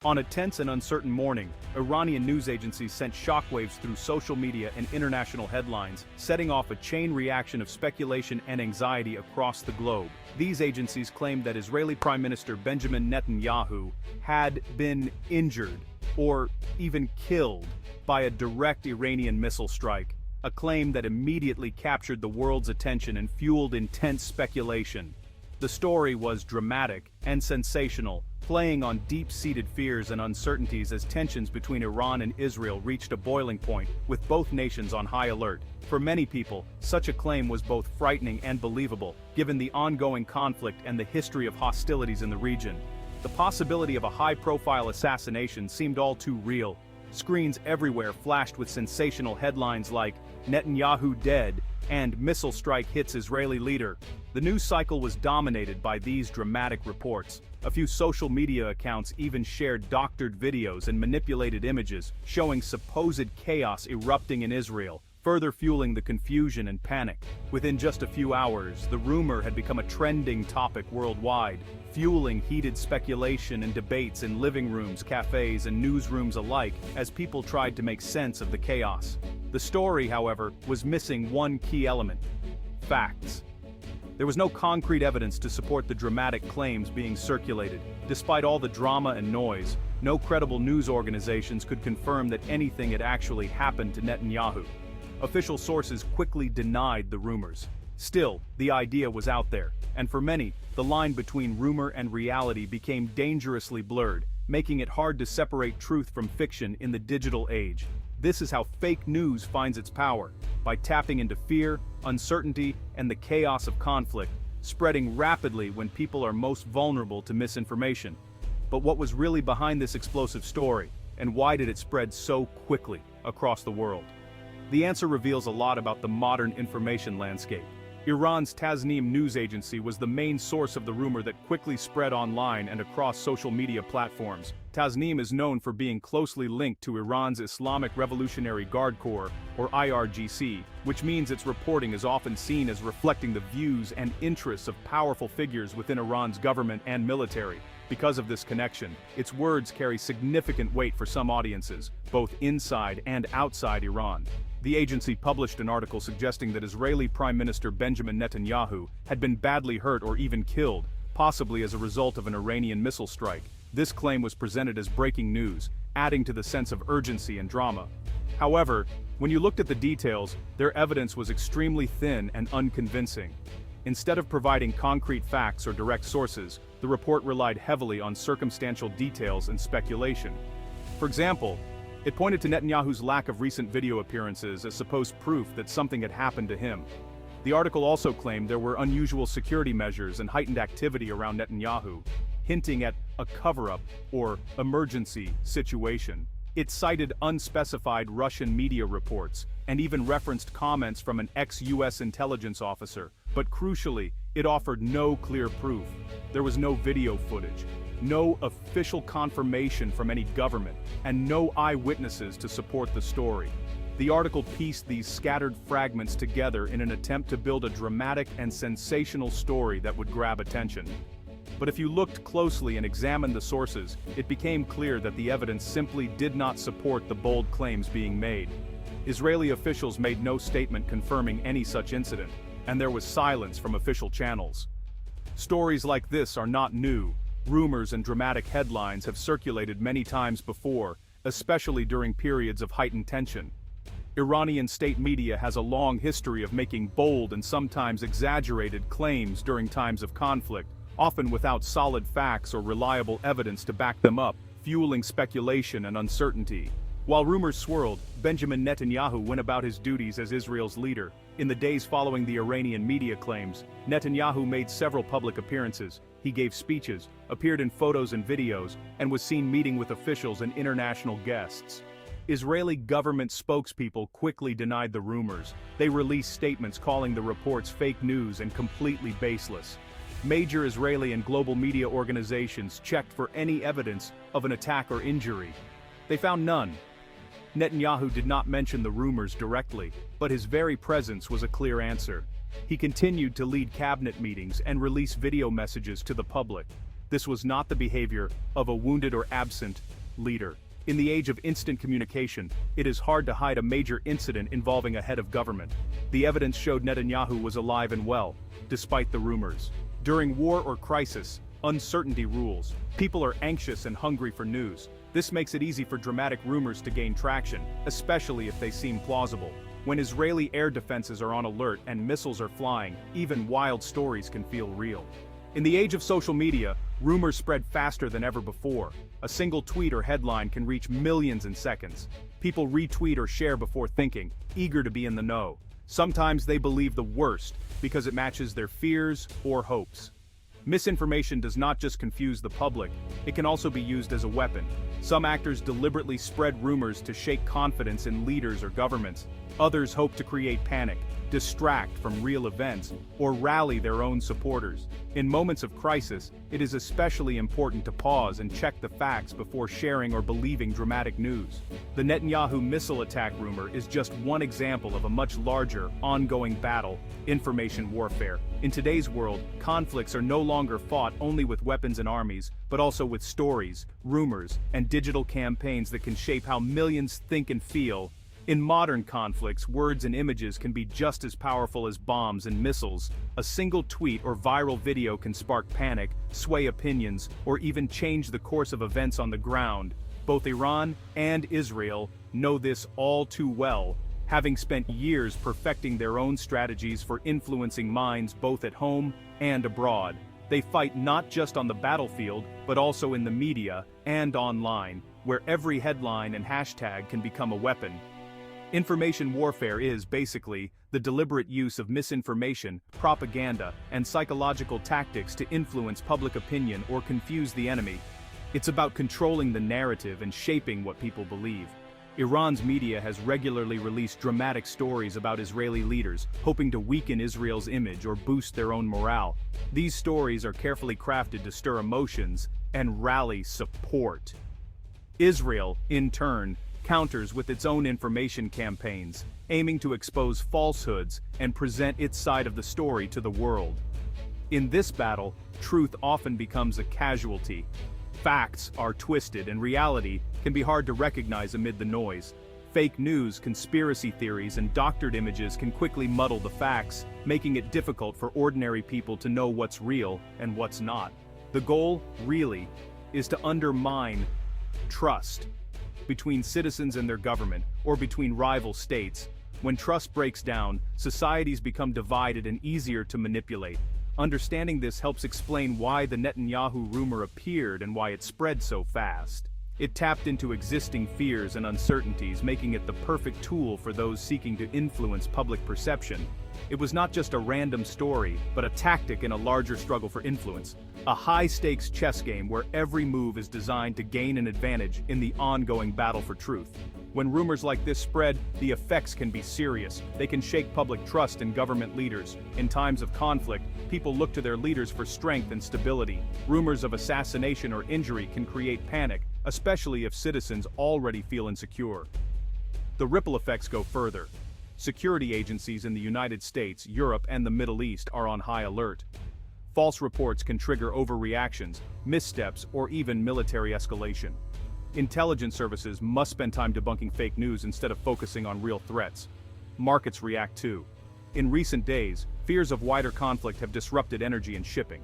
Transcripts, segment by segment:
On a tense and uncertain morning, Iranian news agencies sent shockwaves through social media and international headlines, setting off a chain reaction of speculation and anxiety across the globe. These agencies claimed that Israeli Prime Minister Benjamin Netanyahu had been injured or even killed by a direct Iranian missile strike, a claim that immediately captured the world's attention and fueled intense speculation. The story was dramatic and sensational, playing on deep-seated fears and uncertainties as tensions between Iran and Israel reached a boiling point, with both nations on high alert. For many people, such a claim was both frightening and believable, given the ongoing conflict and the history of hostilities in the region. The possibility of a high-profile assassination seemed all too real. Screens everywhere flashed with sensational headlines like, "Netanyahu dead," and "Missile strike hits Israeli leader." The news cycle was dominated by these dramatic reports. A few social media accounts even shared doctored videos and manipulated images, showing supposed chaos erupting in Israel, further fueling the confusion and panic. Within just a few hours, the rumor had become a trending topic worldwide, fueling heated speculation and debates in living rooms, cafes, and newsrooms alike as people tried to make sense of the chaos. The story, however, was missing one key element: facts. There was no concrete evidence to support the dramatic claims being circulated. Despite all the drama and noise, no credible news organizations could confirm that anything had actually happened to Netanyahu. Official sources quickly denied the rumors. Still, the idea was out there, and for many, the line between rumor and reality became dangerously blurred, making it hard to separate truth from fiction in the digital age. This is how fake news finds its power, by tapping into fear, uncertainty, and the chaos of conflict, spreading rapidly when people are most vulnerable to misinformation. But what was really behind this explosive story, and why did it spread so quickly across the world? The answer reveals a lot about the modern information landscape. Iran's Tasnim news agency was the main source of the rumor that quickly spread online and across social media platforms. Tasnim is known for being closely linked to Iran's Islamic Revolutionary Guard Corps, or IRGC, which means its reporting is often seen as reflecting the views and interests of powerful figures within Iran's government and military. Because of this connection, its words carry significant weight for some audiences, both inside and outside Iran. The agency published an article suggesting that Israeli Prime Minister Benjamin Netanyahu had been badly hurt or even killed, possibly as a result of an Iranian missile strike. This claim was presented as breaking news, adding to the sense of urgency and drama. However, when you looked at the details, their evidence was extremely thin and unconvincing. Instead of providing concrete facts or direct sources, the report relied heavily on circumstantial details and speculation. For example, it pointed to Netanyahu's lack of recent video appearances as supposed proof that something had happened to him. The article also claimed there were unusual security measures and heightened activity around Netanyahu, hinting at a cover-up or emergency situation. It cited unspecified Russian media reports and even referenced comments from an ex-US intelligence officer, but crucially, it offered no clear proof. There was no video footage, no official confirmation from any government, and no eyewitnesses to support the story. The article pieced these scattered fragments together in an attempt to build a dramatic and sensational story that would grab attention. But if you looked closely and examined the sources, it became clear that the evidence simply did not support the bold claims being made. Israeli officials made no statement confirming any such incident, and there was silence from official channels. Stories like this are not new. Rumors and dramatic headlines have circulated many times before, especially during periods of heightened tension. Iranian state media has a long history of making bold and sometimes exaggerated claims during times of conflict, often without solid facts or reliable evidence to back them up, fueling speculation and uncertainty. While rumors swirled, Benjamin Netanyahu went about his duties as Israel's leader. In the days following the Iranian media claims, Netanyahu made several public appearances. He gave speeches, appeared in photos and videos, and was seen meeting with officials and international guests. Israeli government spokespeople quickly denied the rumors. They released statements calling the reports fake news and completely baseless. Major Israeli and global media organizations checked for any evidence of an attack or injury. They found none. Netanyahu did not mention the rumors directly, but his very presence was a clear answer. He continued to lead cabinet meetings and release video messages to the public. This was not the behavior of a wounded or absent leader. In the age of instant communication, it is hard to hide a major incident involving a head of government. The evidence showed Netanyahu was alive and well, despite the rumors. During war or crisis, uncertainty rules. People are anxious and hungry for news. This makes it easy for dramatic rumors to gain traction, especially if they seem plausible. When Israeli air defenses are on alert and missiles are flying, even wild stories can feel real. In the age of social media, rumors spread faster than ever before. A single tweet or headline can reach millions in seconds. People retweet or share before thinking, eager to be in the know. Sometimes they believe the worst because it matches their fears or hopes. Misinformation does not just confuse the public, it can also be used as a weapon. Some actors deliberately spread rumors to shake confidence in leaders or governments. Others hope to create panic, distract from real events, or rally their own supporters. In moments of crisis, it is especially important to pause and check the facts before sharing or believing dramatic news. The Netanyahu missile attack rumor is just one example of a much larger, ongoing battle: information warfare. In today's world, conflicts are no longer fought only with weapons and armies, but also with stories, rumors, and digital campaigns that can shape how millions think and feel. In modern conflicts, words and images can be just as powerful as bombs and missiles. A single tweet or viral video can spark panic, sway opinions, or even change the course of events on the ground. Both Iran and Israel know this all too well, having spent years perfecting their own strategies for influencing minds both at home and abroad. They fight not just on the battlefield, but also in the media and online, where every headline and hashtag can become a weapon. Information warfare is, basically, the deliberate use of misinformation, propaganda, and psychological tactics to influence public opinion or confuse the enemy. It's about controlling the narrative and shaping what people believe. Iran's media has regularly released dramatic stories about Israeli leaders, hoping to weaken Israel's image or boost their own morale. These stories are carefully crafted to stir emotions and rally support. Israel, in turn, counters with its own information campaigns, aiming to expose falsehoods and present its side of the story to the world. In this battle, truth often becomes a casualty. Facts are twisted and reality can be hard to recognize amid the noise. Fake news, conspiracy theories, and doctored images can quickly muddle the facts, making it difficult for ordinary people to know what's real and what's not. The goal, really, is to undermine trust between citizens and their government, or between rival states. When trust breaks down, societies become divided and easier to manipulate. Understanding this helps explain why the Netanyahu rumor appeared and why it spread so fast. It tapped into existing fears and uncertainties, making it the perfect tool for those seeking to influence public perception. It was not just a random story, but a tactic in a larger struggle for influence. A high-stakes chess game where every move is designed to gain an advantage in the ongoing battle for truth. When rumors like this spread, the effects can be serious. They can shake public trust in government leaders. In times of conflict, people look to their leaders for strength and stability. Rumors of assassination or injury can create panic, especially if citizens already feel insecure. The ripple effects go further. Security agencies in the United States, Europe, and the Middle East are on high alert. False reports can trigger overreactions, missteps, or even military escalation. Intelligence services must spend time debunking fake news instead of focusing on real threats. Markets react too. In recent days, fears of wider conflict have disrupted energy and shipping.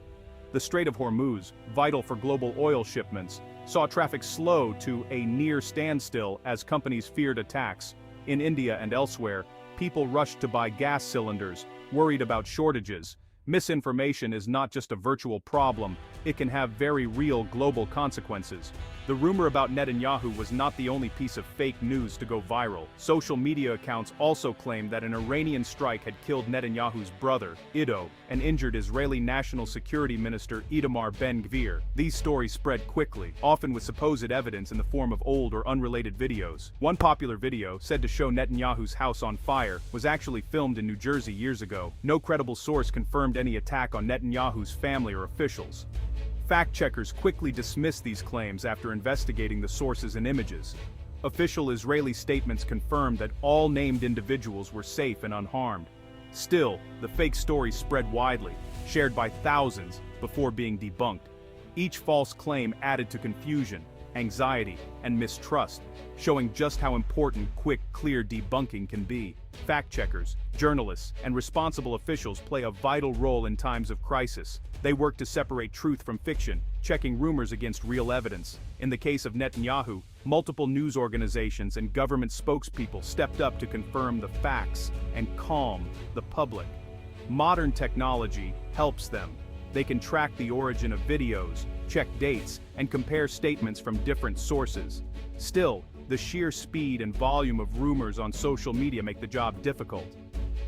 The Strait of Hormuz, vital for global oil shipments, saw traffic slow to a near standstill as companies feared attacks. In India and elsewhere, people rushed to buy gas cylinders, worried about shortages. Misinformation is not just a virtual problem, it can have very real global consequences. The rumor about Netanyahu was not the only piece of fake news to go viral. Social media accounts also claimed that an Iranian strike had killed Netanyahu's brother, Ido, and injured Israeli National Security Minister Itamar Ben-Gvir. These stories spread quickly, often with supposed evidence in the form of old or unrelated videos. One popular video, said to show Netanyahu's house on fire, was actually filmed in New Jersey years ago. No credible source confirmed any attack on Netanyahu's family or officials. Fact-checkers quickly dismissed these claims after investigating the sources and images. Official Israeli statements confirmed that all named individuals were safe and unharmed. Still, the fake story spread widely, shared by thousands, before being debunked. Each false claim added to confusion, anxiety, and mistrust, showing just how important quick, clear debunking can be. Fact-checkers, journalists, and responsible officials play a vital role in times of crisis. They work to separate truth from fiction, checking rumors against real evidence. In the case of Netanyahu, multiple news organizations and government spokespeople stepped up to confirm the facts and calm the public. Modern technology helps them. They can track the origin of videos, check dates, and compare statements from different sources. Still, the sheer speed and volume of rumors on social media make the job difficult.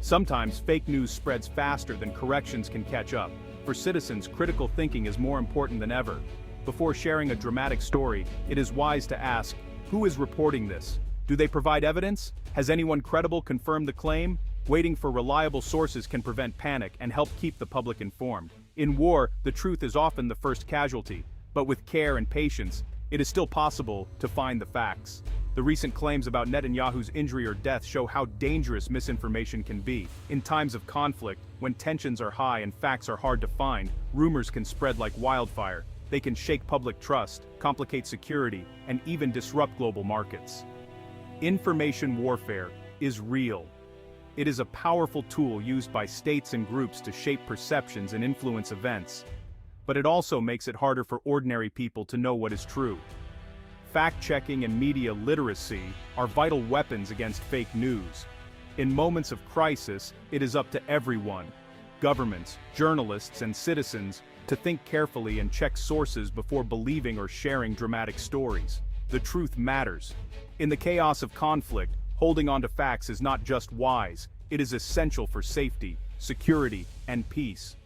Sometimes fake news spreads faster than corrections can catch up. For citizens, critical thinking is more important than ever. Before sharing a dramatic story, it is wise to ask, who is reporting this? Do they provide evidence? Has anyone credible confirmed the claim? Waiting for reliable sources can prevent panic and help keep the public informed. In war, the truth is often the first casualty, but with care and patience, it is still possible to find the facts. The recent claims about Netanyahu's injury or death show how dangerous misinformation can be. In times of conflict, when tensions are high and facts are hard to find, rumors can spread like wildfire. They can shake public trust, complicate security, and even disrupt global markets. Information warfare is real. It is a powerful tool used by states and groups to shape perceptions and influence events. But it also makes it harder for ordinary people to know what is true. Fact-checking and media literacy are vital weapons against fake news. In moments of crisis, it is up to everyone, governments, journalists, and citizens, to think carefully and check sources before believing or sharing dramatic stories. The truth matters. In the chaos of conflict, holding on to facts is not just wise, it is essential for safety, security, and peace.